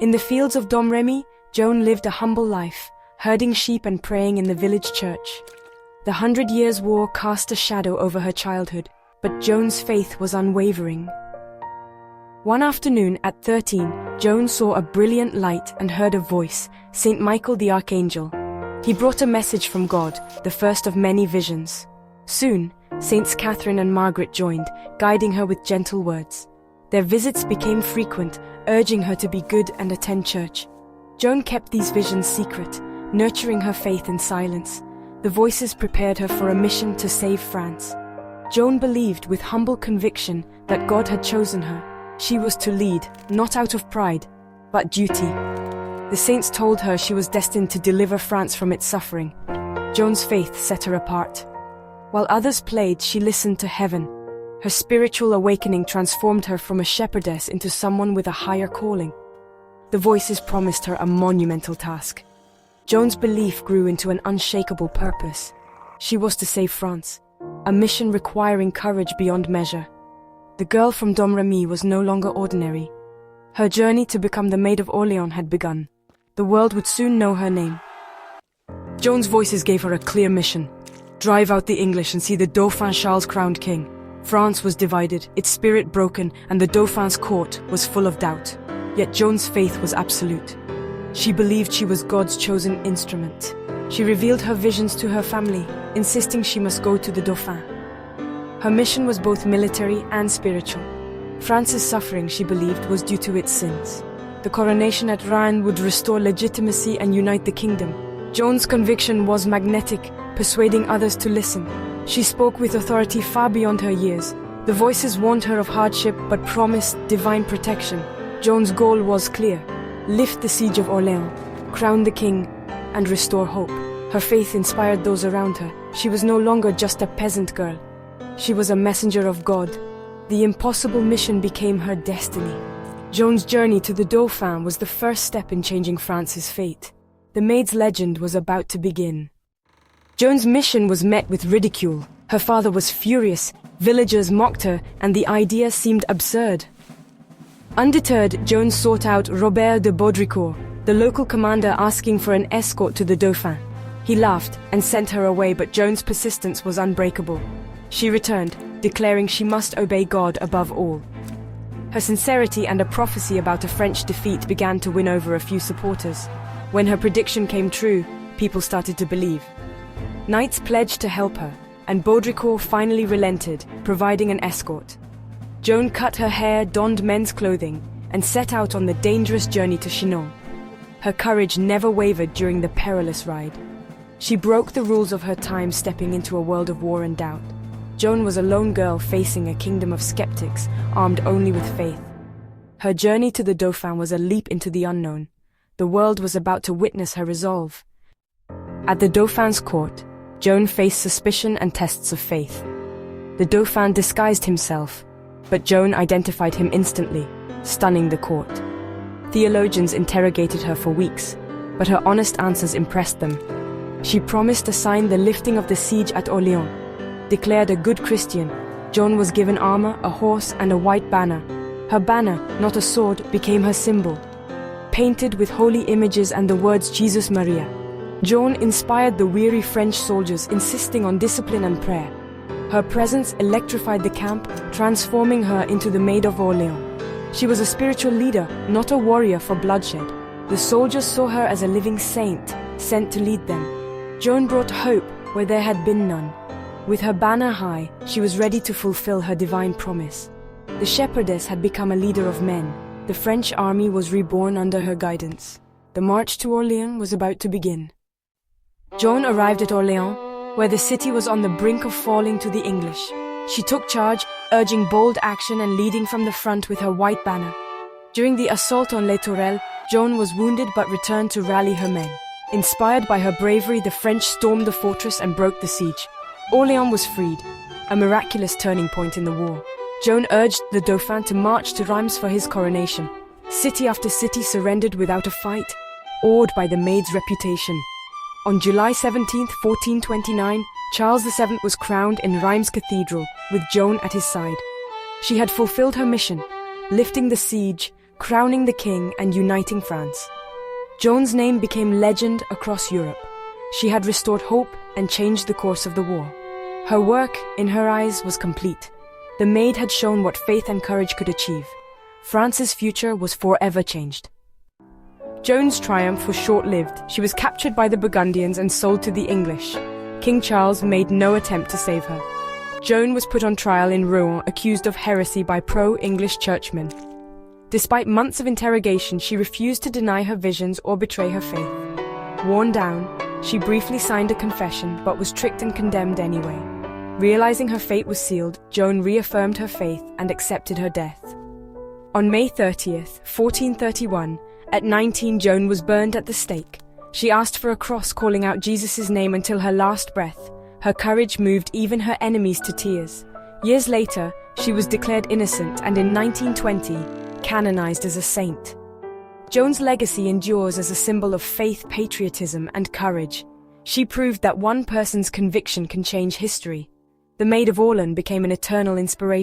In the fields of Domremy, Joan lived a humble life, herding sheep and praying in the village church. The 100 Years' War cast a shadow over her childhood, but Joan's faith was unwavering. One afternoon at 13, Joan saw a brilliant light and heard a voice, Saint Michael the Archangel. He brought a message from God, the first of many visions. Soon, Saints Catherine and Margaret joined, guiding her with gentle words. Their visits became frequent, urging her to be good and attend church. Joan kept these visions secret, nurturing her faith in silence. The voices prepared her for a mission to save France. Joan believed with humble conviction that God had chosen her. She was to lead, not out of pride, but duty. The saints told her she was destined to deliver France from its suffering. Joan's faith set her apart. While others played, she listened to heaven. Her spiritual awakening transformed her from a shepherdess into someone with a higher calling. The voices promised her a monumental task. Joan's belief grew into an unshakable purpose. She was to save France, a mission requiring courage beyond measure. The girl from Domremy was no longer ordinary. Her journey to become the Maid of Orleans had begun. The world would soon know her name. Joan's voices gave her a clear mission: drive out the English and see the Dauphin Charles crowned king. France was divided, its spirit broken, and the Dauphin's court was full of doubt. Yet Joan's faith was absolute. She believed she was God's chosen instrument. She revealed her visions to her family, insisting she must go to the Dauphin. Her mission was both military and spiritual. France's suffering, she believed, was due to its sins. The coronation at Rennes would restore legitimacy and unite the kingdom. Joan's conviction was magnetic, persuading others to listen. She spoke with authority far beyond her years. The voices warned her of hardship but promised divine protection. Joan's goal was clear: lift the siege of Orleans, crown the king, and restore hope. Her faith inspired those around her. She was no longer just a peasant girl. She was a messenger of God. The impossible mission became her destiny. Joan's journey to the Dauphin was the first step in changing France's fate. The Maid's legend was about to begin. Joan's mission was met with ridicule. Her father was furious, villagers mocked her, and the idea seemed absurd. Undeterred, Joan sought out Robert de Baudricourt, the local commander, asking for an escort to the Dauphin. He laughed and sent her away, but Joan's persistence was unbreakable. She returned, declaring she must obey God above all. Her sincerity and a prophecy about a French defeat began to win over a few supporters. When her prediction came true, people started to believe. Knights pledged to help her, and Baudricourt finally relented, providing an escort. Joan cut her hair, donned men's clothing, and set out on the dangerous journey to Chinon. Her courage never wavered during the perilous ride. She broke the rules of her time, stepping into a world of war and doubt. Joan was a lone girl facing a kingdom of skeptics, armed only with faith. Her journey to the Dauphin was a leap into the unknown. The world was about to witness her resolve. At the Dauphin's court, Joan faced suspicion and tests of faith. The Dauphin disguised himself, but Joan identified him instantly, stunning the court. Theologians interrogated her for weeks, but her honest answers impressed them. She promised to sign the lifting of the siege at Orleans. Declared a good Christian, Joan was given armor, a horse, and a white banner. Her banner, not a sword, became her symbol. Painted with holy images and the words Jesus Maria, Joan inspired the weary French soldiers, insisting on discipline and prayer. Her presence electrified the camp, transforming her into the Maid of Orleans. She was a spiritual leader, not a warrior for bloodshed. The soldiers saw her as a living saint, sent to lead them. Joan brought hope where there had been none. With her banner high, she was ready to fulfill her divine promise. The shepherdess had become a leader of men. The French army was reborn under her guidance. The march to Orleans was about to begin. Joan arrived at Orleans, where the city was on the brink of falling to the English. She took charge, urging bold action and leading from the front with her white banner. During the assault on Les Tourelles, Joan was wounded but returned to rally her men. Inspired by her bravery, the French stormed the fortress and broke the siege. Orleans was freed, a miraculous turning point in the war. Joan urged the Dauphin to march to Reims for his coronation. City after city surrendered without a fight, awed by the Maid's reputation. On July 17, 1429, Charles VII was crowned in Reims Cathedral, with Joan at his side. She had fulfilled her mission, lifting the siege, crowning the king and uniting France. Joan's name became legend across Europe. She had restored hope and changed the course of the war. Her work, in her eyes, was complete. The Maid had shown what faith and courage could achieve. France's future was forever changed. Joan's triumph was short-lived. She was captured by the Burgundians and sold to the English. King Charles made no attempt to save her. Joan was put on trial in Rouen, accused of heresy by pro-English churchmen. Despite months of interrogation, she refused to deny her visions or betray her faith. Worn down, she briefly signed a confession but was tricked and condemned anyway. Realizing her fate was sealed, Joan reaffirmed her faith and accepted her death. On May 30th, 1431, at 19, Joan was burned at the stake. She asked for a cross, calling out Jesus' name until her last breath. Her courage moved even her enemies to tears. Years later, she was declared innocent and in 1920, canonized as a saint. Joan's legacy endures as a symbol of faith, patriotism, and courage. She proved that one person's conviction can change history. The Maid of Orleans became an eternal inspiration.